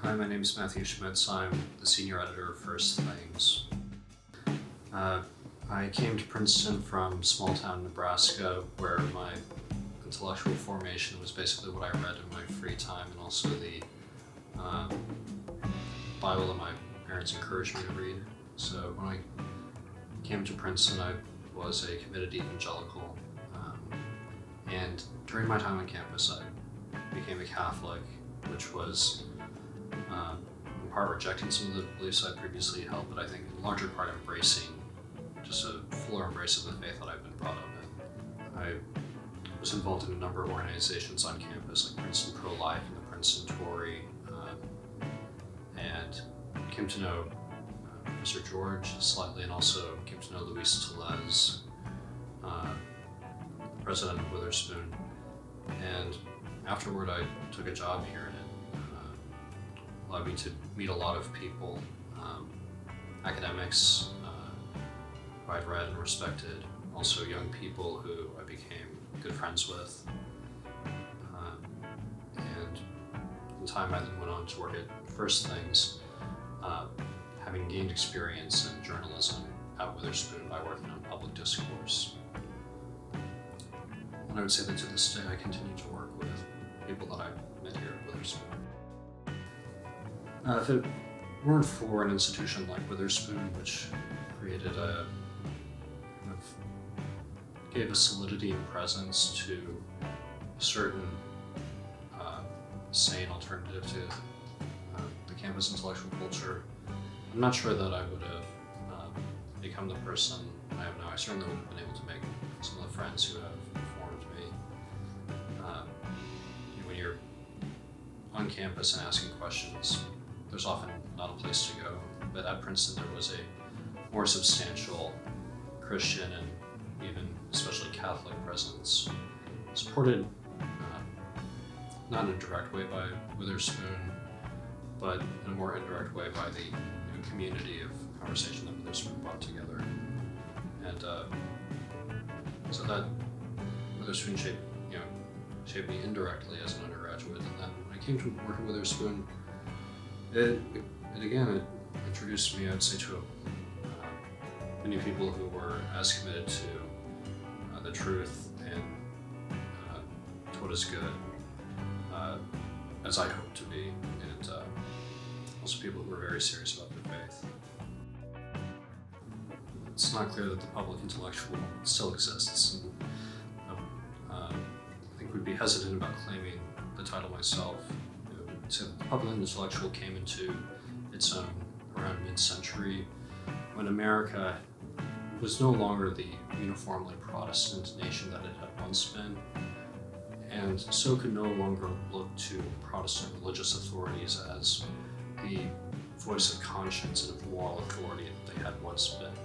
Hi, my name is Matthew Schmitz. I'm the senior editor of First Things. I came to Princeton from small town Nebraska, where my intellectual formation was basically what I read in my free time, and also the Bible that my parents encouraged me to read. So when I came to Princeton, I was a committed evangelical, and during my time on campus, I became a Catholic, which was in part rejecting some of the beliefs I previously held, but I think in larger part embracing just a fuller embrace of the faith that I've been brought up in. I was involved in a number of organizations on campus, like Princeton Pro-Life and the Princeton Tory, and came to know Professor George slightly, and also came to know Luis Tellez, president of Witherspoon. And afterward, I took a job here, and it allowed me to meet a lot of people, academics who I'd read and respected, also young people who I became good friends with. And in time, I then went on to work at First Things, having gained experience in journalism at Witherspoon by working on Public Discourse. And I would say that to this day, I continue to work with people that I met here at Witherspoon. If it weren't for an institution like Witherspoon, which created gave a solidity and presence to a certain sane alternative to the campus intellectual culture, I'm not sure that I would have become the person I am now. I certainly would have been able to make some of the friends who have formed me. When you're on campus and asking questions, there's often not a place to go, but at Princeton there was a more substantial Christian and even especially Catholic presence, supported not in a direct way by Witherspoon, but in a more indirect way by the community of conversation that Witherspoon brought together. And so that Witherspoon shaped me indirectly as an undergraduate. And then when I came to work at Witherspoon, it introduced me, I'd say, to many people who were as committed to the truth and to what is good as I hoped to be, and also people who were very serious about their faith. It's not clear that the public intellectual still exists, and I think we'd be hesitant about claiming the title myself. So the public intellectual came into its own around mid-century, when America was no longer the uniformly Protestant nation that it had once been, and so could no longer look to Protestant religious authorities as the voice of conscience and of moral authority that they had once been.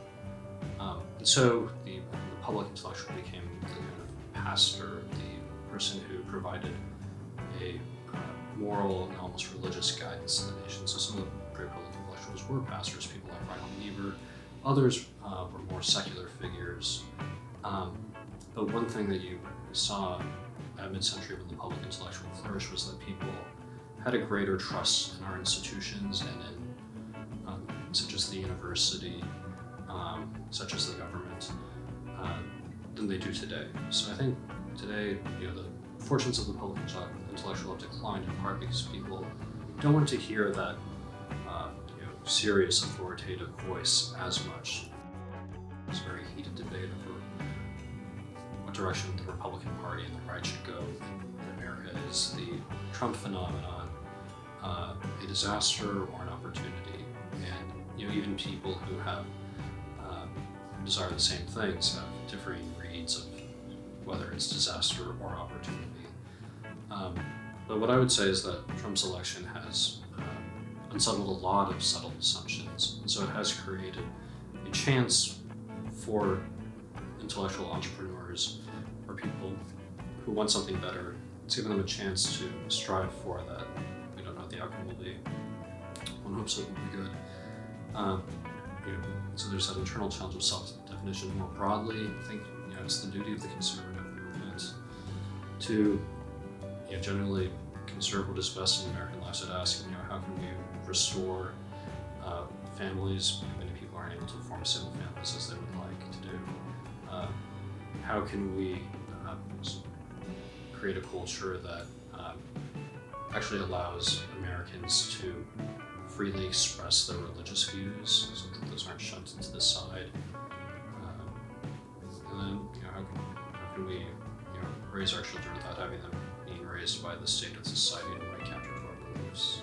And so the public intellectual became the kind of pastor, the person who provided a moral and almost religious guidance to the nation. So some of the great public intellectuals were pastors, people like Reinhold Niebuhr. Others were more secular figures. But one thing that you saw at mid-century when the public intellectual flourished was that people had a greater trust in our institutions and in such as the university, such as the government, than they do today. So I think today, the fortunes of the public intellectual have declined in part because people don't want to hear that serious authoritative voice as much. There's a very heated debate over what direction the Republican Party and the right should go in America. Is the Trump phenomenon a disaster or an opportunity? And even people who have desire the same things have differing reads of whether it's disaster or opportunity. But what I would say is that Trump's election has unsettled a lot of settled assumptions, and so it has created a chance for intellectual entrepreneurs or people who want something better. It's given them a chance to strive for that. We don't know what the outcome will be. One hopes it will be good. So there's that internal challenge of self-definition. More broadly, I think it's the duty of the conservative movement to generally conserve what is best in American lives, I'd ask, how can we restore families? Many people aren't able to form single families as they would like to do. How can we create a culture that actually allows Americans to freely express their religious views, so that those aren't shunned to the side? And then, how can we, raise our children without having them being raised by the state of society in a way counter to our beliefs?